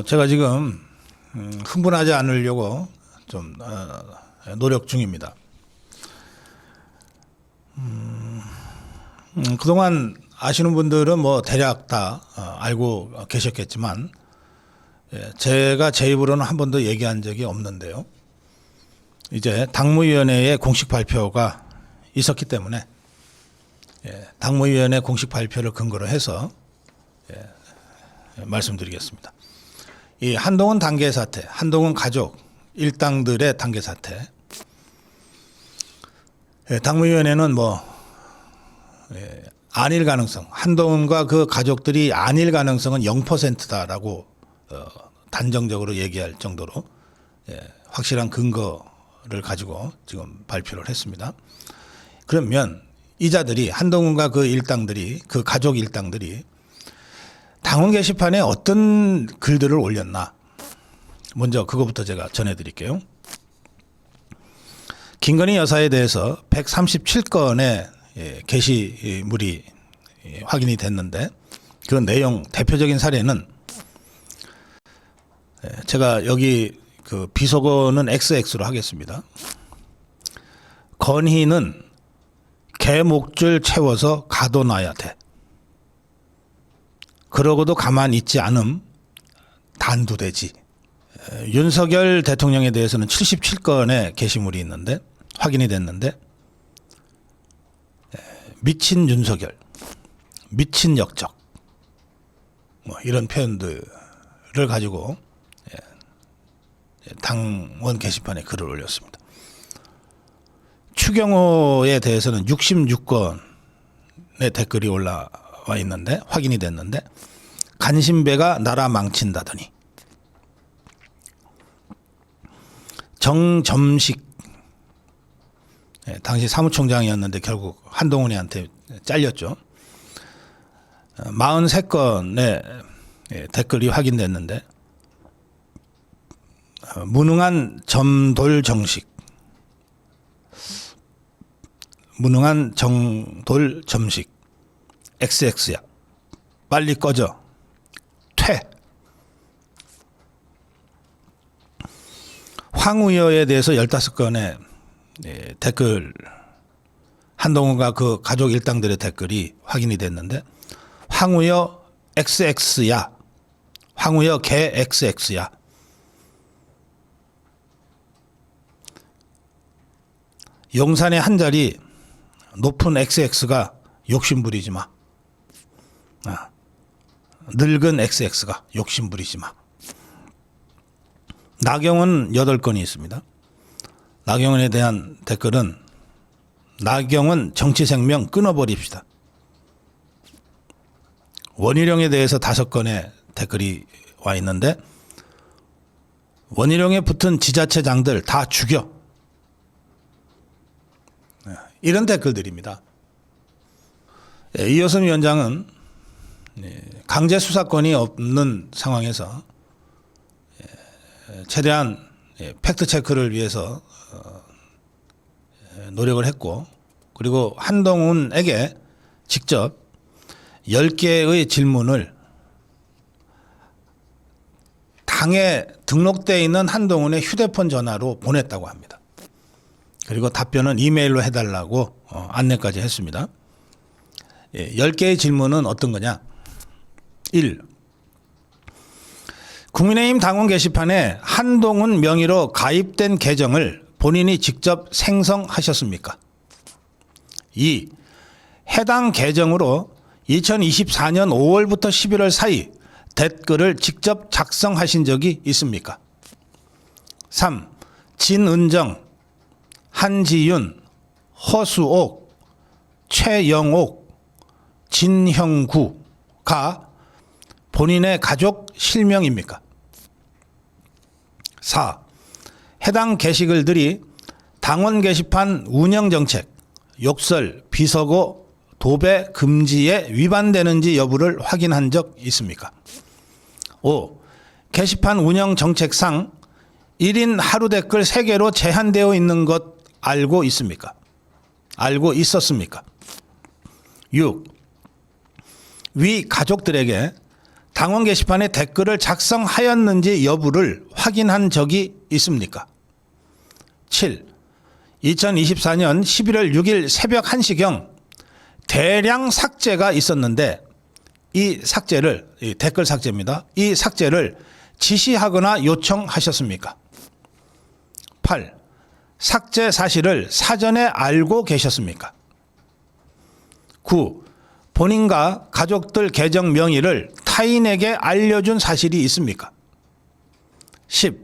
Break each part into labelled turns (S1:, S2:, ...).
S1: 제가 지금 흥분하지 않으려고 좀 노력 중입니다. 그동안 아시는 분들은 뭐 대략 다 알고 계셨겠지만 제가 제 입으로는 한 번도 얘기한 적이 없는데요. 이제 당무위원회의 공식 발표가 있었기 때문에 당무위원회 공식 발표를 근거로 해서 말씀드리겠습니다. 이 한동훈 단계 사태, 한동훈 가족 일당들의 단계 사태, 당무위원회는 아닐 가능성, 한동훈과 그 가족들이 아닐 가능성은 0%다라고 단정적으로 얘기할 정도로 확실한 근거를 가지고 지금 발표를 했습니다. 그러면 이자들이, 한동훈과 그 일당들이, 그 가족 일당들이 당원 게시판에 어떤 글들을 올렸나, 먼저 그거부터 제가 전해드릴게요. 김건희 여사에 대해서 137건의 게시물이 확인이 됐는데, 그 내용 대표적인 사례는 제가 여기 그 비속어는 XX로 하겠습니다. 건희는 개 목줄 채워서 가둬놔야 돼. 그러고도 가만히 있지 않음 단두대지. 윤석열 대통령에 대해서는 77건의 게시물이 있는데, 확인이 됐는데, 미친 윤석열, 미친 역적, 이런 표현들을 가지고 당원 게시판에 글을 올렸습니다. 추경호에 대해서는 66건의 댓글이 올라와 있는데, 확인이 됐는데, 간신배가 나라 망친다더니. 정점식, 당시 사무총장이었는데 결국 한동훈이한테 잘렸죠. 43건의 댓글이 확인됐는데, 무능한 점돌 정식, 무능한 정돌 점식, XX야. 빨리 꺼져. 퇴. 황우여에 대해서 15건의 댓글, 한동훈과 그 가족 일당들의 댓글이 확인이 됐는데, 황우여 XX야. 황우여 개 XX야. 용산의 한 자리 높은 XX가 욕심부리지 마. 늙은 XX가 욕심부리지 마. 나경원 8건이 있습니다. 나경원에 대한 댓글은 나경원 정치 생명 끊어버립시다. 원희룡에 대해서 5건의 댓글이 와 있는데, 원희룡에 붙은 지자체장들 다 죽여. 이런 댓글들입니다. 이호선 위원장은 강제 수사권이 없는 상황에서 최대한 팩트 체크를 위해서 노력을 했고, 그리고 한동훈에게 직접 10개의 질문을 당에 등록되어 있는 한동훈의 휴대폰 전화로 보냈다고 합니다. 그리고 답변은 이메일로 해달라고 안내까지 했습니다. 10개의 질문은 어떤 거냐? 1. 국민의힘 당원 게시판에 한동훈 명의로 가입된 계정을 본인이 직접 생성하셨습니까? 2. 해당 계정으로 2024년 5월부터 11월 사이 댓글을 직접 작성하신 적이 있습니까? 3. 진은정, 한지윤, 허수옥, 최영옥, 진형구가 본인의 가족 실명입니까? 4. 해당 게시글들이 당원 게시판 운영정책, 욕설, 비속어, 도배 금지에 위반되는지 여부를 확인한 적 있습니까? 5. 게시판 운영정책상 1인 하루 댓글 3개로 제한되어 있는 것 알고 있습니까? 알고 있었습니까? 6. 위 가족들에게 당원 게시판에 댓글을 작성하였는지 여부를 확인한 적이 있습니까? 7. 2024년 11월 6일 새벽 1시경 대량 삭제가 있었는데 이 삭제를, 이 댓글 삭제입니다. 이 삭제를 지시하거나 요청하셨습니까? 8. 삭제 사실을 사전에 알고 계셨습니까? 9. 본인과 가족들 계정 명의를 타인에게 알려준 사실이 있습니까? 10.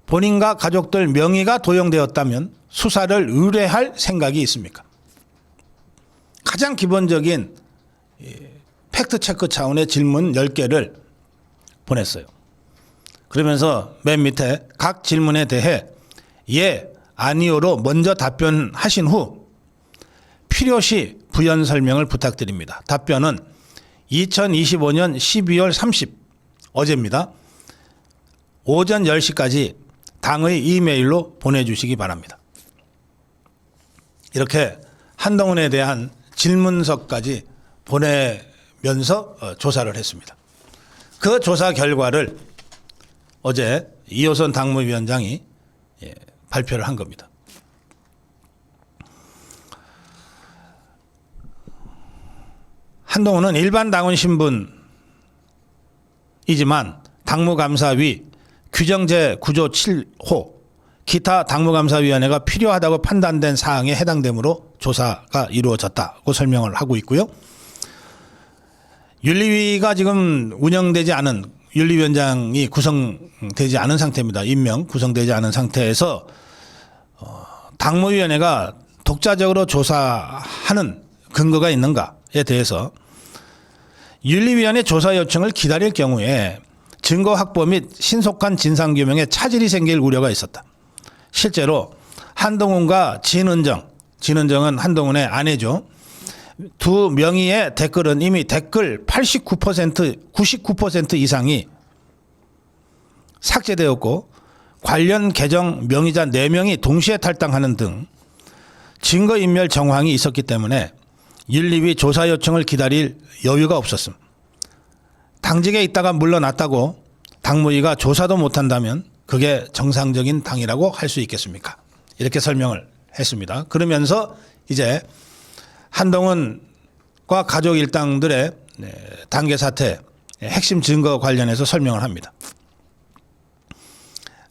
S1: 본인과 가족들 명의가 도용되었다면 수사를 의뢰할 생각이 있습니까? 가장 기본적인 팩트체크 차원의 질문 10개를 보냈어요. 그러면서 맨 밑에 각 질문에 대해 예, 아니요로 먼저 답변하신 후 필요시 부연 설명을 부탁드립니다. 답변은 2025년 12월 30 어제입니다. 오전 10시까지 당의 이메일로 보내주시기 바랍니다. 이렇게 한동훈에 대한 질문서까지 보내면서 조사를 했습니다. 그 조사 결과를 어제 이호선 당무위원장이 발표를 한 겁니다. 한동훈은 일반 당원 신분이지만 당무감사위 규정제 9조 7호 기타 당무감사위원회가 필요하다고 판단된 사항에 해당되므로 조사가 이루어졌다고 설명을 하고 있고요. 윤리위가 지금 운영되지 않은, 윤리위원장이 구성되지 않은 상태입니다. 임명 구성되지 않은 상태에서 당무위원회가 독자적으로 조사하는 근거가 있는가에 대해서 윤리위원회 조사 요청을 기다릴 경우에 증거 확보 및 신속한 진상규명에 차질이 생길 우려가 있었다. 실제로 한동훈과 진은정은 한동훈의 아내죠. 두 명의의 댓글은 이미 댓글 99% 이상이 삭제되었고 관련 계정 명의자 4명이 동시에 탈당하는 등 증거인멸 정황이 있었기 때문에 윤리위 조사 요청을 기다릴 여유가 없었음. 당직에 있다가 물러났다고 당무위가 조사도 못한다면 그게 정상적인 당이라고 할 수 있겠습니까? 이렇게 설명을 했습니다. 그러면서 이제 한동훈과 가족 일당들의 단계 사태 핵심 증거 관련해서 설명을 합니다.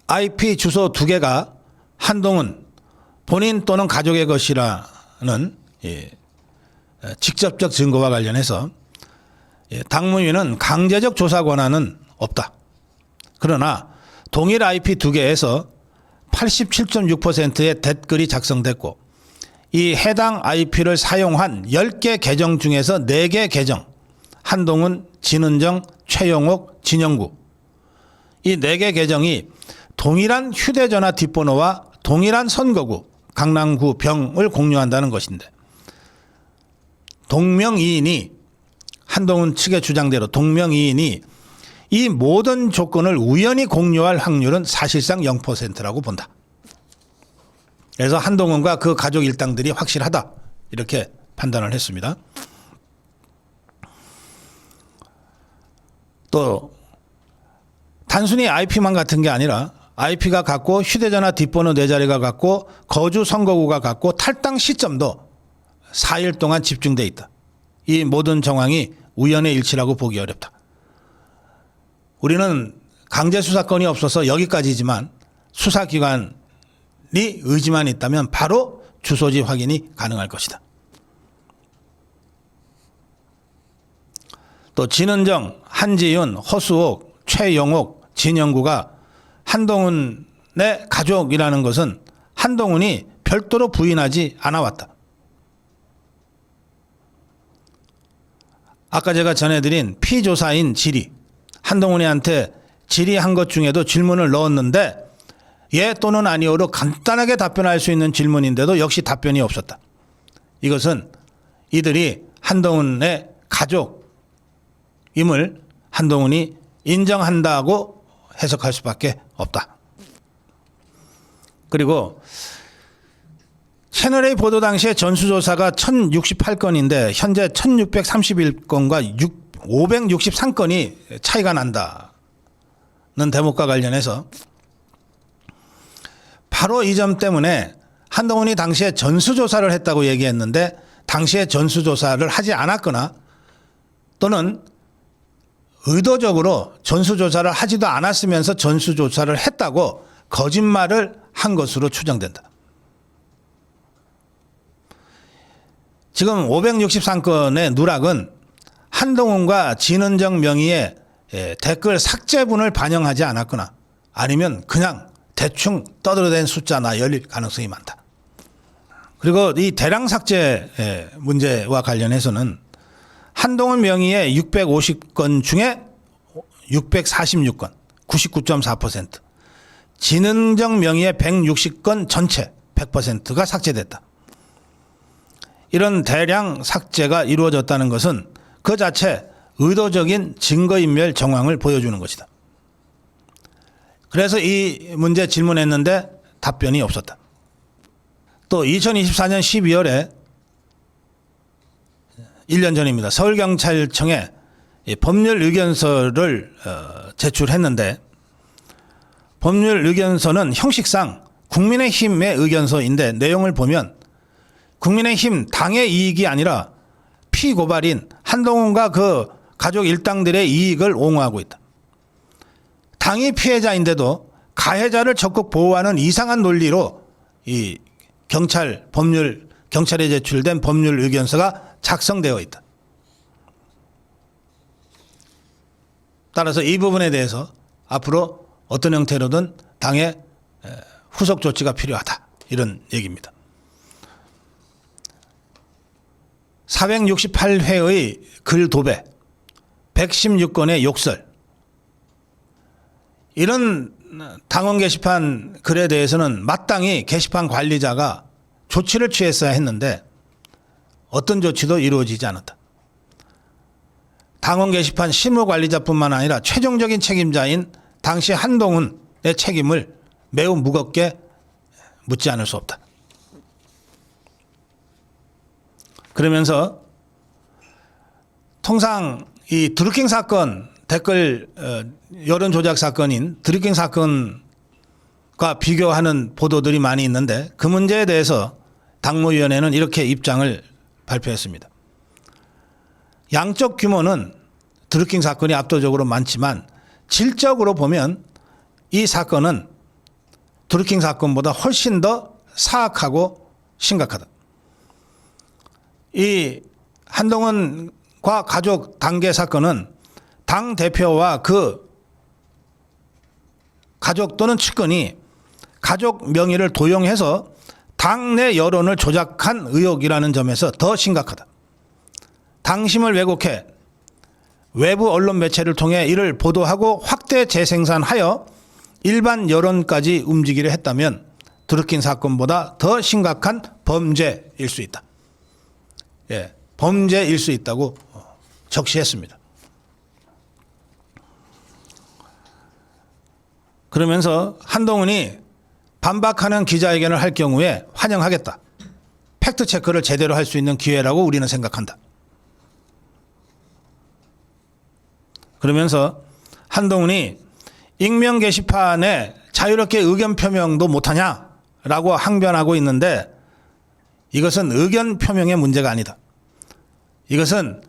S1: IP 주소 2개가 한동훈 본인 또는 가족의 것이라는 직접적 증거와 관련해서 당무위는 강제적 조사 권한은 없다. 그러나 동일 IP 2개에서 87.6%의 댓글이 작성됐고 이 해당 IP를 사용한 10개 계정 중에서 4개 계정 한동훈, 진은정, 최영옥, 진영구 이 4개 계정이 동일한 휴대전화 뒷번호와 동일한 선거구 강남구 병을 공유한다는 것인데 동명이인이 한동훈 측의 주장대로 동명이인이 이 모든 조건을 우연히 공유할 확률은 사실상 0%라고 본다. 그래서 한동훈과 그 가족 일당들이 확실하다. 이렇게 판단을 했습니다. 또 단순히 IP만 같은 게 아니라 IP가 같고 휴대전화 뒷번호 4자리가 같고 거주 선거구가 같고 탈당 시점도 4일 동안 집중돼 있다. 이 모든 정황이 우연의 일치라고 보기 어렵다. 우리는 강제 수사권이 없어서 여기까지지만 수사기관이 의지만 있다면 바로 주소지 확인이 가능할 것이다. 또 진은정, 한지윤, 허수옥, 최영옥, 진영구가 한동훈의 가족이라는 것은 한동훈이 별도로 부인하지 않아왔다. 아까 제가 전해드린 피조사인 질의, 한동훈이한테 질의한 것 중에도 질문을 넣었는데 예 또는 아니오로 간단하게 답변할 수 있는 질문인데도 역시 답변이 없었다. 이것은 이들이 한동훈의 가족임을 한동훈이 인정한다고 해석할 수밖에 없다. 그리고 채널A 보도 당시에 전수조사가 1068건인데 현재 1631건과 563건이 차이가 난다는 대목과 관련해서 바로 이 점 때문에 한동훈이 당시에 전수조사를 했다고 얘기했는데 당시에 전수조사를 하지 않았거나 또는 의도적으로 전수조사를 하지도 않았으면서 전수조사를 했다고 거짓말을 한 것으로 추정된다. 지금 563건의 누락은 한동훈과 진은정 명의의 댓글 삭제분을 반영하지 않았거나 아니면 그냥 대충 떠들어댄 숫자나 열릴 가능성이 많다. 그리고 이 대량 삭제 문제와 관련해서는 한동훈 명의의 650건 중에 646건, 99.4%, 진은정 명의의 160건 전체 100%가 삭제됐다. 이런 대량 삭제가 이루어졌다는 것은 그 자체 의도적인 증거인멸 정황을 보여주는 것이다. 그래서 이 문제 질문했는데 답변이 없었다. 또 2024년 12월에 1년 전입니다. 서울경찰청에 법률 의견서를 제출했는데 법률 의견서는 형식상 국민의힘의 의견서인데 내용을 보면 국민의힘 당의 이익이 아니라 피고발인 한동훈과 그 가족 일당들의 이익을 옹호하고 있다. 당이 피해자인데도 가해자를 적극 보호하는 이상한 논리로 이 경찰에 제출된 법률 의견서가 작성되어 있다. 따라서 이 부분에 대해서 앞으로 어떤 형태로든 당의 후속 조치가 필요하다. 이런 얘기입니다. 468회의 글 도배, 116건의 욕설, 이런 당원 게시판 글에 대해서는 마땅히 게시판 관리자가 조치를 취했어야 했는데 어떤 조치도 이루어지지 않았다. 당원 게시판 실무관리자뿐만 아니라 최종적인 책임자인 당시 한동훈의 책임을 매우 무겁게 묻지 않을 수 없다. 그러면서 통상 이 드루킹 사건, 댓글 여론 조작 사건인 드루킹 사건과 비교하는 보도들이 많이 있는데 그 문제에 대해서 당무위원회는 이렇게 입장을 발표했습니다. 양적 규모는 드루킹 사건이 압도적으로 많지만 질적으로 보면 이 사건은 드루킹 사건보다 훨씬 더 사악하고 심각하다. 이 한동훈과 가족 단계 사건은 당 대표와 그 가족 또는 측근이 가족 명의를 도용해서 당내 여론을 조작한 의혹이라는 점에서 더 심각하다. 당심을 왜곡해 외부 언론 매체를 통해 이를 보도하고 확대 재생산하여 일반 여론까지 움직이려 했다면 드루킹 사건보다 더 심각한 범죄일 수 있다. 범죄일 수 있다고 적시했습니다. 그러면서 한동훈이 반박하는 기자회견을 할 경우에 환영하겠다. 팩트체크를 제대로 할 수 있는 기회라고 우리는 생각한다. 그러면서 한동훈이 익명 게시판에 자유롭게 의견 표명도 못하냐라고 항변하고 있는데 이것은 의견 표명의 문제가 아니다. 이것은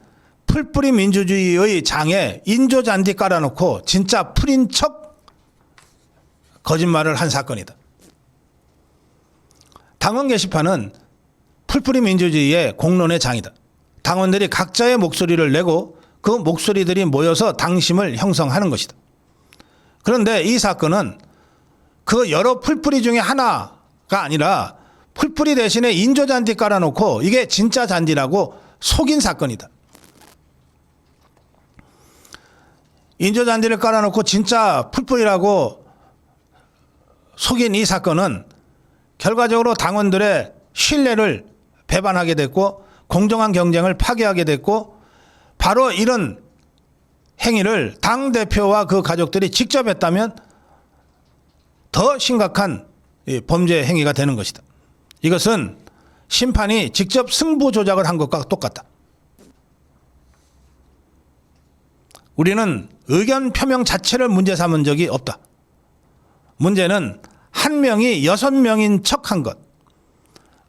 S1: 풀뿌리 민주주의의 장에 인조잔디 깔아놓고 진짜 풀인 척 거짓말을 한 사건이다. 당원 게시판은 풀뿌리 민주주의의 공론의 장이다. 당원들이 각자의 목소리를 내고 그 목소리들이 모여서 당심을 형성하는 것이다. 그런데 이 사건은 그 여러 풀뿌리 중에 하나가 아니라 풀뿌리 대신에 인조잔디 깔아놓고 이게 진짜 잔디라고 속인 사건이다. 인조잔디를 깔아놓고 진짜 풀뿌리라고 속인 이 사건은 결과적으로 당원들의 신뢰를 배반하게 됐고 공정한 경쟁을 파괴하게 됐고 바로 이런 행위를 당대표와 그 가족들이 직접 했다면 더 심각한 범죄 행위가 되는 것이다. 이것은 심판이 직접 승부 조작을 한 것과 똑같다. 우리는 의견 표명 자체를 문제 삼은 적이 없다. 문제는 한 명이 6명인 척한 것.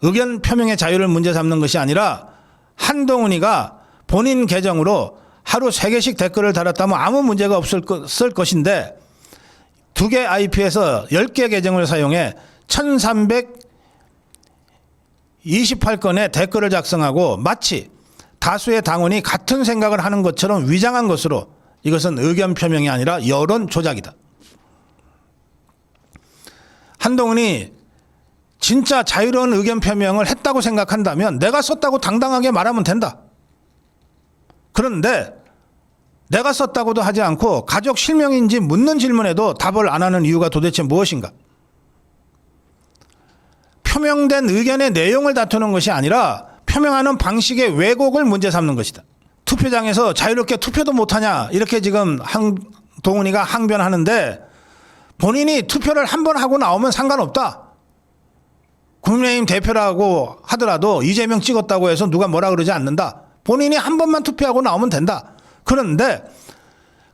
S1: 의견 표명의 자유를 문제 삼는 것이 아니라 한동훈이가 본인 계정으로 하루 3개씩 댓글을 달았다면 아무 문제가 없을 것인데 2개 IP에서 10개 계정을 사용해 1328건의 댓글을 작성하고 마치 다수의 당원이 같은 생각을 하는 것처럼 위장한 것으로 이것은 의견 표명이 아니라 여론 조작이다. 한동훈이 진짜 자유로운 의견 표명을 했다고 생각한다면 내가 썼다고 당당하게 말하면 된다. 그런데 내가 썼다고도 하지 않고 가족 실명인지 묻는 질문에도 답을 안 하는 이유가 도대체 무엇인가? 표명된 의견의 내용을 다투는 것이 아니라 표명하는 방식의 왜곡을 문제 삼는 것이다. 투표장에서 자유롭게 투표도 못하냐 이렇게 지금 한동훈이가 항변하는데 본인이 투표를 한 번 하고 나오면 상관없다. 국민의힘 대표라고 하더라도 이재명 찍었다고 해서 누가 뭐라 그러지 않는다. 본인이 한 번만 투표하고 나오면 된다. 그런데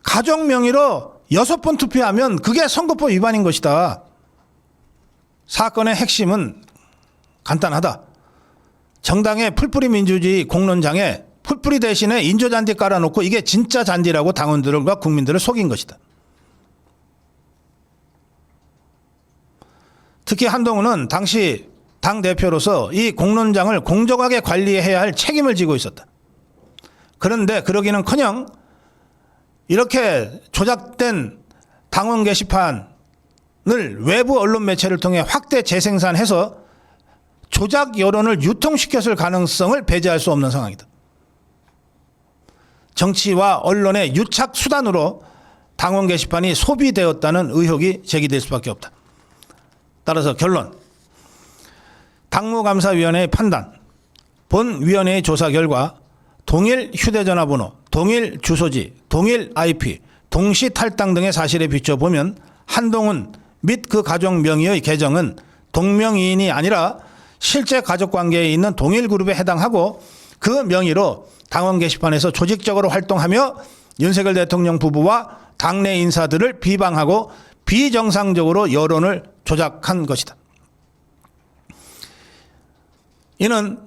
S1: 가족 명의로 6번 투표하면 그게 선거법 위반인 것이다. 사건의 핵심은 간단하다. 정당의 풀뿌리 민주주의 공론장에 풀뿌리 대신에 인조잔디 깔아놓고 이게 진짜 잔디라고 당원들과 국민들을 속인 것이다. 특히 한동훈은 당시 당대표로서 이 공론장을 공정하게 관리해야 할 책임을 지고 있었다. 그런데 그러기는커녕 이렇게 조작된 당원 게시판을 외부 언론 매체를 통해 확대 재생산해서 조작 여론을 유통시켰을 가능성을 배제할 수 없는 상황이다. 정치와 언론의 유착 수단으로 당원 게시판이 소비되었다는 의혹이 제기될 수밖에 없다. 따라서 결론. 당무감사위원회의 판단, 본위원회의 조사 결과 동일 휴대전화번호, 동일 주소지, 동일 IP, 동시 탈당 등의 사실에 비춰보면 한동훈 및 그 가족 명의의 계정은 동명이인이 아니라 실제 가족관계에 있는 동일 그룹에 해당하고 그 명의로 당원 게시판에서 조직적으로 활동하며 윤석열 대통령 부부와 당내 인사들을 비방하고 비정상적으로 여론을 조작한 것이다. 이는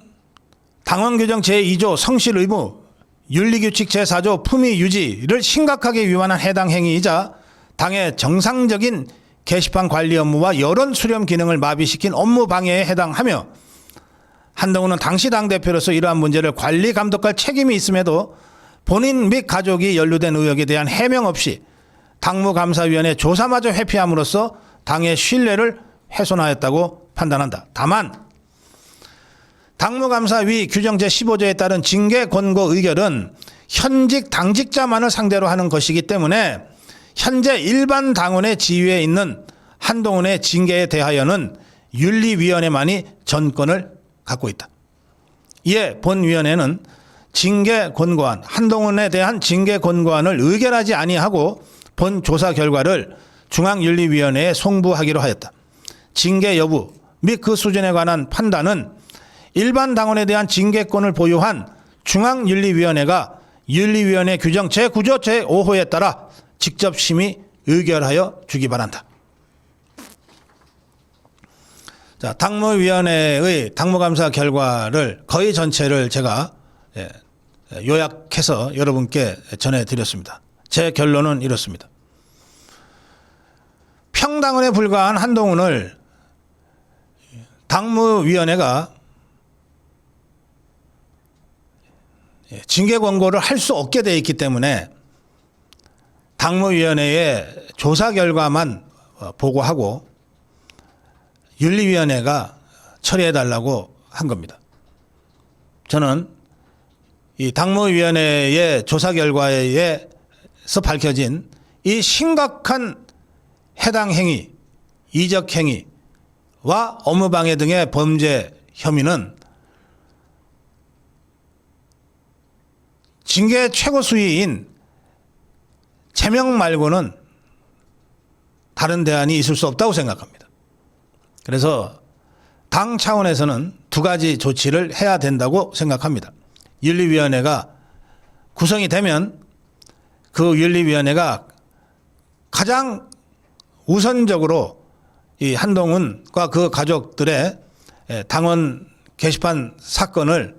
S1: 당원규정 제2조 성실 의무, 윤리규칙 제4조 품위 유지를 심각하게 위반한 해당 행위이자 당의 정상적인 게시판 관리 업무와 여론 수렴 기능을 마비시킨 업무 방해에 해당하며 한동훈은 당시 당대표로서 이러한 문제를 관리 감독할 책임이 있음에도 본인 및 가족이 연루된 의혹에 대한 해명 없이 당무감사위원회 조사마저 회피함으로써 당의 신뢰를 훼손하였다고 판단한다. 다만 당무감사위 규정 제15조에 따른 징계 권고 의결은 현직 당직자만을 상대로 하는 것이기 때문에 현재 일반 당원의 지위에 있는 한동훈의 징계에 대하여는 윤리위원회만이 전권을 갖고 있다. 이에 본위원회는 징계 권고안, 한동훈에 대한 징계 권고안을 의결하지 아니하고 본 조사 결과를 중앙윤리위원회에 송부하기로 하였다. 징계 여부 및 그 수준에 관한 판단은 일반 당원에 대한 징계권을 보유한 중앙윤리위원회가 윤리위원회 규정 제9조 제5호에 따라 직접 심의 의결하여 주기 바란다. 자, 당무위원회의 당무감사 결과를 거의 전체를 제가 요약해서 여러분께 전해드렸습니다. 제 결론은 이렇습니다. 평당원에 불과한 한동훈을 당무위원회가 징계 권고를 할 수 없게 되어 있기 때문에 당무위원회의 조사 결과만 보고하고 윤리위원회가 처리해달라고 한 겁니다. 저는 이 당무위원회의 조사 결과에서 밝혀진 이 심각한 해당 행위, 이적 행위와 업무방해 등의 범죄 혐의는 징계 최고 수위인 제명 말고는 다른 대안이 있을 수 없다고 생각합니다. 그래서 당 차원에서는 2가지 조치를 해야 된다고 생각합니다. 윤리위원회가 구성이 되면 그 윤리위원회가 가장 우선적으로 이 한동훈과 그 가족들의 당원 게시판 사건을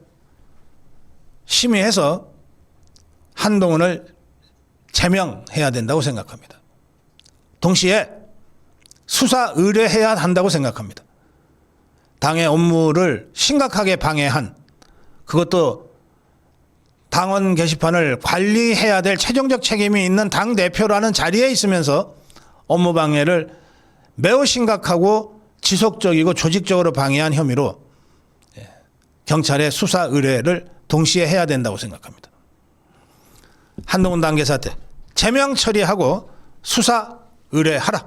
S1: 심의해서 한동훈을 제명해야 된다고 생각합니다. 동시에 수사 의뢰해야 한다고 생각합니다. 당의 업무를 심각하게 방해한, 그것도 당원 게시판을 관리해야 될 최종적 책임이 있는 당대표라는 자리에 있으면서 업무 방해를 매우 심각하고 지속적이고 조직적으로 방해한 혐의로 경찰에 수사 의뢰를 동시에 해야 된다고 생각합니다. 한동훈 당계 사태 제명 처리하고 수사 의뢰하라.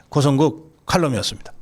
S1: 고성국 칼럼이었습니다.